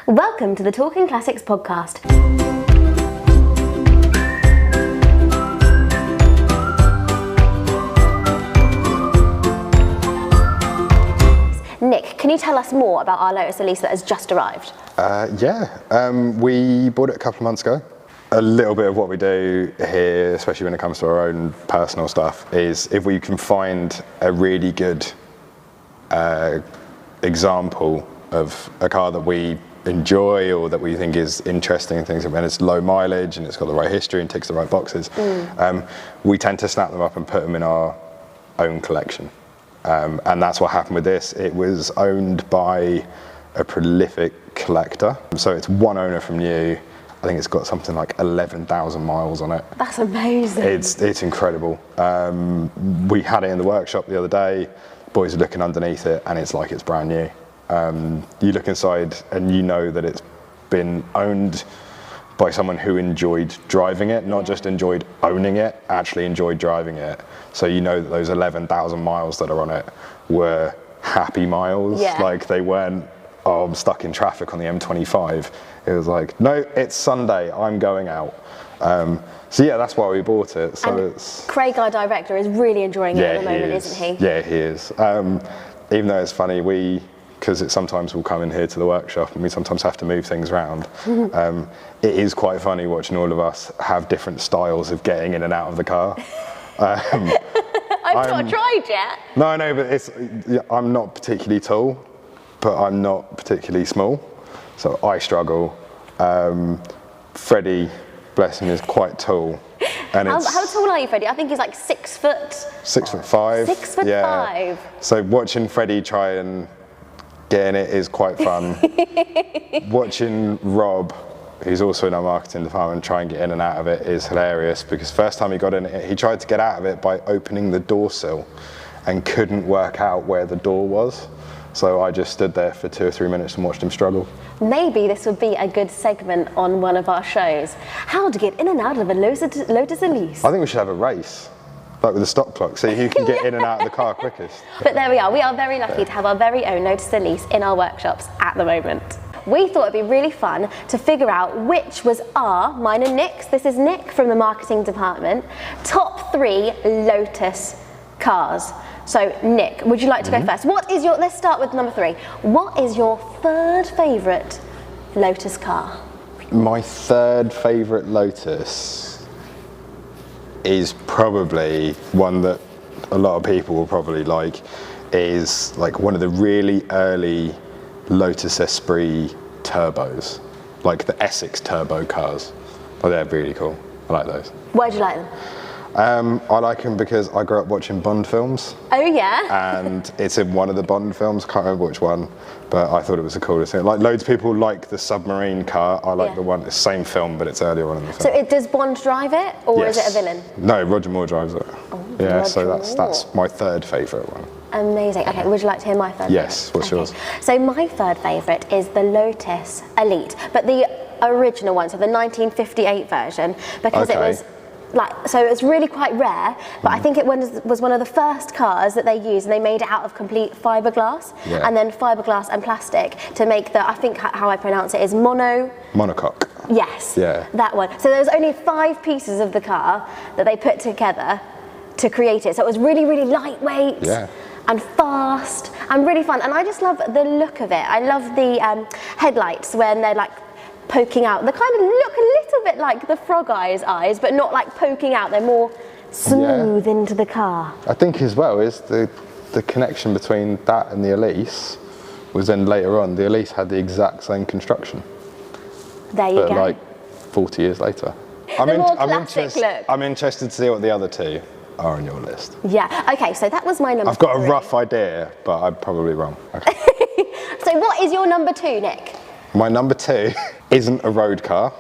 Welcome to the Talking Classics podcast. Nick, can you tell us more about our Lotus Elise that has just arrived? We bought it a couple of months ago. A little bit of what we do here, especially when it comes to our own personal stuff, is if we can find a really good example of a car that we enjoy or that we think is interesting and things, and it's low mileage and it's got the right history and ticks the right boxes, we tend to snap them up and put them in our own collection. And that's what happened with this. It was owned by a prolific collector. So it's one owner from new. I think it's got something like 11,000 miles on it. That's amazing. It's incredible. We had it in the workshop the other day. Boys are looking underneath it and it's like it's brand new. You look inside and you know that it's been owned by someone who enjoyed driving it, not just enjoyed owning it, actually enjoyed driving it. So you know that those 11,000 miles that are on it were happy miles. Yeah. Like they weren't, oh, I'm stuck in traffic on the M25. It was like, no, it's Sunday, I'm going out. So yeah, that's why we bought it. So and it's Craig, our director, is really enjoying it at the moment, isn't he? Yeah, he is. Even though it's funny, because sometimes we'll come in here to the workshop and we sometimes have to move things around. It is quite funny watching all of us have different styles of getting in and out of the car. I've not tried yet. No, but I'm not particularly tall, but I'm not particularly small, so I struggle. Freddie, bless him, is quite tall. And how tall are you, Freddie? I think he's like 6 foot. 6'5". 6'5". So watching Freddie try and get in it is quite fun. Watching Rob, who's also in our marketing department, try and get in and out of it is hilarious, because first time he got in it, he tried to get out of it by opening the door sill and couldn't work out where the door was. So I just stood there for 2 or 3 minutes and watched him struggle. Maybe this would be a good segment on one of our shows. How to get in and out of a Lotus Elise. I think we should have a race, like with a stop clock, see who can get in and out of the car quickest. But there we are. We are very lucky to have our very own Lotus Elise in our workshops at the moment. We thought it'd be really fun to figure out which was mine and Nick's, this is Nick from the marketing department, top 3 Lotus cars. So Nick, would you like to go first? Let's start with number 3. What is your third favourite Lotus car? My third favourite Lotus is probably one that a lot of people will probably like, is like one of the really early Lotus Esprit turbos, like the Essex turbo cars. Oh, they're really cool. I like those. Why do you like them? I like them because I grew up watching Bond films. Oh yeah? And it's in one of the Bond films, can't remember which one, but I thought it was the coolest thing. Like loads of people like the submarine car, I like the one, the same film, but it's earlier on in the film. So does Bond drive it, or is it a villain? No, Roger Moore drives it. Oh, yeah, Roger so Moore. that's my third favourite one. Amazing. Okay, would you like to hear my third? Yes, what's yours? So my third favourite is the Lotus Elite, but the original one, so the 1958 version, because it was so it's really quite rare, but I think it was one of the first cars that they used, and they made it out of complete fiberglass, and then fiberglass and plastic to make I think how I pronounce it is monocoque. Yes. Yeah. That one. So there was only 5 pieces of the car that they put together to create it. So it was really, really lightweight. And fast and really fun, and I just love the look of it. I love the headlights when they're like poking out. They kind of look a little bit like the Frog eyes, but not like poking out. They're more smooth into the car. I think as well is the connection between that and the Elise was then later on, the Elise had the exact same construction. There you go. Like 40 years later. I'm interested to see what the other 2 are on your list. Yeah, okay, so that was my number 3. I've got a rough idea, but I'm probably wrong. Okay. So what is your number 2, Nick? My number 2 isn't a road car.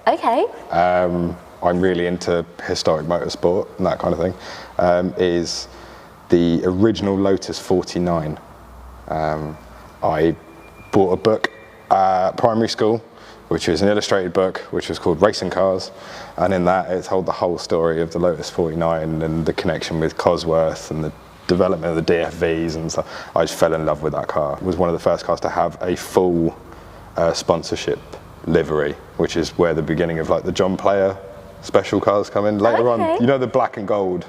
Okay. I'm really into historic motorsport and that kind of thing. Is the original Lotus 49. I bought a book at primary school, which was an illustrated book, which was called Racing Cars, and in that it told the whole story of the Lotus 49 and the connection with Cosworth and the development of the DFVs and stuff. I just fell in love with that car. It was one of the first cars to have a full sponsorship livery, which is where the beginning of like the John Player special cars come in later on. You know the black and gold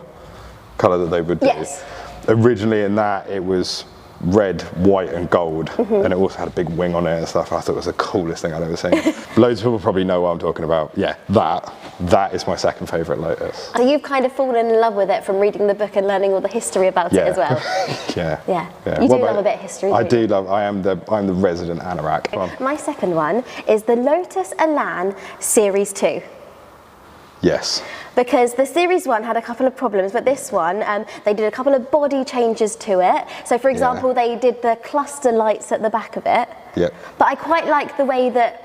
colour that they would do? Yes. Originally in that it was red, white and gold, and it also had a big wing on it and stuff. I thought it was the coolest thing I'd ever seen. Loads of people probably know what I'm talking about. Yeah, that is my second favourite Lotus. So you've kind of fallen in love with it from reading the book and learning all the history about it as well. Yeah. You do love a bit of history. I do love. I'm the resident anorak. My second one is the Lotus Elan Series 2. Yes. Because the Series 1 had a couple of problems, but this one, they did a couple of body changes to it. So for example, they did the cluster lights at the back of it. Yeah. But I quite like the way that,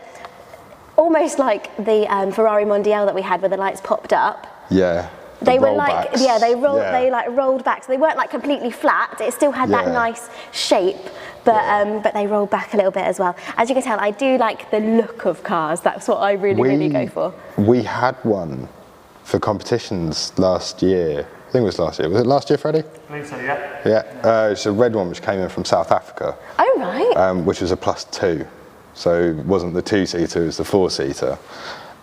almost like the Ferrari Mondial that we had where the lights popped up. Yeah. They were like, backs. they like rolled back. So they weren't like completely flat. It still had that nice shape, but they rolled back a little bit as well. As you can tell, I do like the look of cars. That's what I really go for. We had one for competitions last year. I think it was last year. Was it last year, Freddie? I believe so, yeah. Yeah. It's a red one which came in from South Africa. Oh, right. Which was a +2. So it wasn't the 2-seater, it was the 4-seater.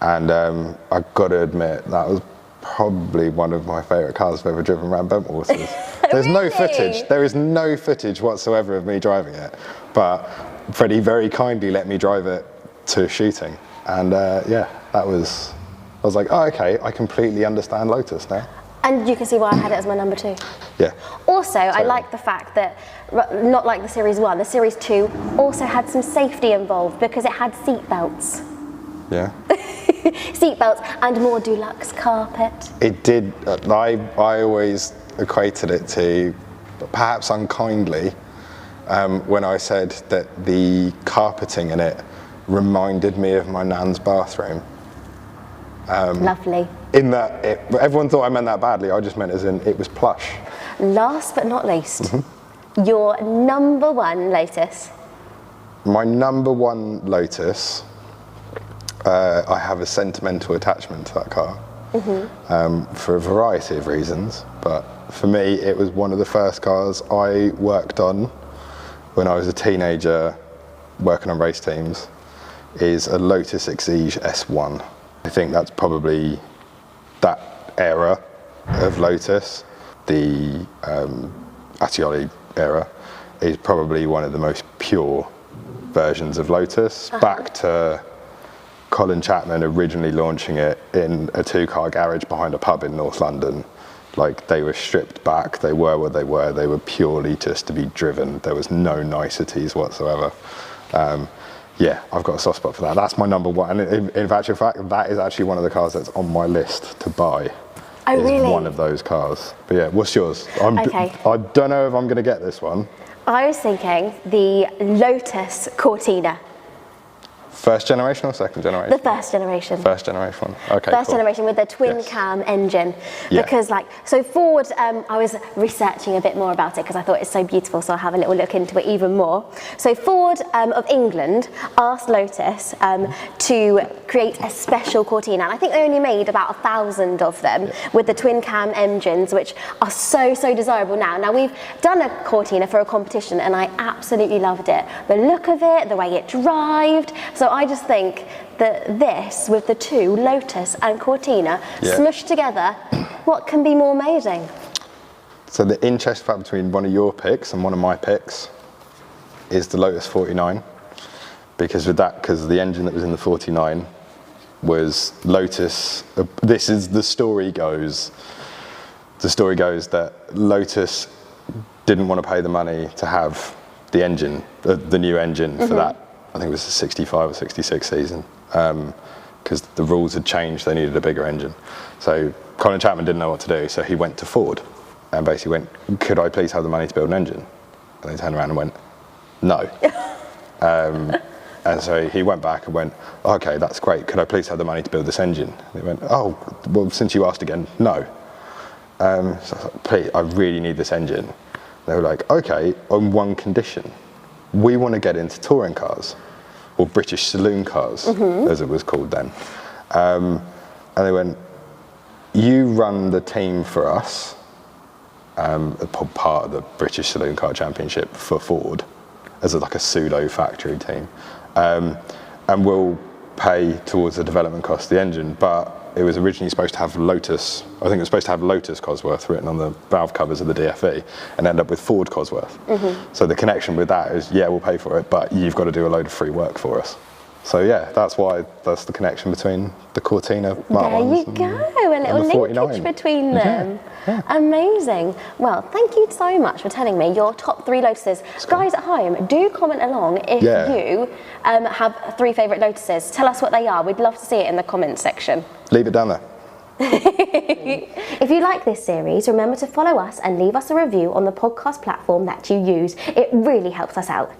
And I've got to admit, that was probably one of my favourite cars I've ever driven around Bentwaters. There's no footage. There is no footage whatsoever of me driving it. But Freddie very kindly let me drive it to shooting. And that was... I was like, oh, okay, I completely understand Lotus now. And you can see why I had it as my number 2. Yeah. Also, I like the fact that, not like the Series 1, the Series 2 also had some safety involved because it had seat belts. Yeah. Seat belts and more deluxe carpet. It did. I always equated it to, perhaps unkindly, when I said that the carpeting in it reminded me of my nan's bathroom. Lovely. In that, everyone thought I meant that badly. I just meant as in it was plush. Last but not least, your number 1 Lotus. My number 1 Lotus, I have a sentimental attachment to that car for a variety of reasons. But for me, it was one of the first cars I worked on when I was a teenager working on race teams, is a Lotus Exige S1. I think that's probably that era of Lotus. The Ascioli era is probably one of the most pure versions of Lotus. Back to Colin Chapman originally launching it in a 2-car garage behind a pub in North London. Like, they were stripped back, they were what they were purely just to be driven. There was no niceties whatsoever. Yeah, I've got a soft spot for that. That's my number 1. And in actual fact, that is actually one of the cars that's on my list to buy. Oh, really? One of those cars. But yeah, what's yours? Okay. I don't know if I'm going to get this one. I was thinking the Lotus Cortina. First generation or second generation? The first generation. First generation one. Okay. First cool. generation with the twin cam engine. Yeah. Because so Ford, I was researching a bit more about it because I thought it's so beautiful, so I'll have a little look into it even more. So Ford of England asked Lotus to create a special Cortina, and I think they only made about 1,000 of them with the twin cam engines, which are so desirable now. Now, we've done a Cortina for a competition and I absolutely loved it. The look of it, the way it drived. So I just think that this, with the 2, Lotus and Cortina, smushed together, what can be more amazing? So the interest fact between one of your picks and one of my picks is the Lotus 49. Because the engine that was in the 49 was Lotus. This is the story goes. The story goes that Lotus didn't want to pay the money to have the engine, the new engine for that. I think it was the 65 or 66 season, because the rules had changed. They needed a bigger engine. So Colin Chapman didn't know what to do, so he went to Ford and basically went, "Could I please have the money to build an engine?" And they turned around and went, "No." And so he went back and went, "Okay, that's great. Could I please have the money to build this engine?" And they went, "Oh, well, since you asked again, no." So I was like, "Please, I really need this engine." They were like, "Okay, on one condition. We want to get into touring cars, or British saloon cars, as it was called then." And they went, "You run the team for us, part of the British Saloon Car Championship for Ford, as like a pseudo factory team, and will pay towards the development cost of the engine. But it was originally supposed to have Lotus, I think it was supposed to have Lotus Cosworth written on the valve covers of the DFE and end up with Ford Cosworth. So the connection with that is, yeah, we'll pay for it, but you've got to do a load of free work for us. So yeah, that's the connection between the Cortina Mark There ones you go, a little the 49. linkage between them. Yeah. Amazing. Well, thank you so much for telling me your top 3 Lotuses. Guys at home, do comment along if you have 3 favourite Lotuses. Tell us what they are. We'd love to see it in the comments section. Leave it down there. If you like this series, remember to follow us and leave us a review on the podcast platform that you use. It really helps us out.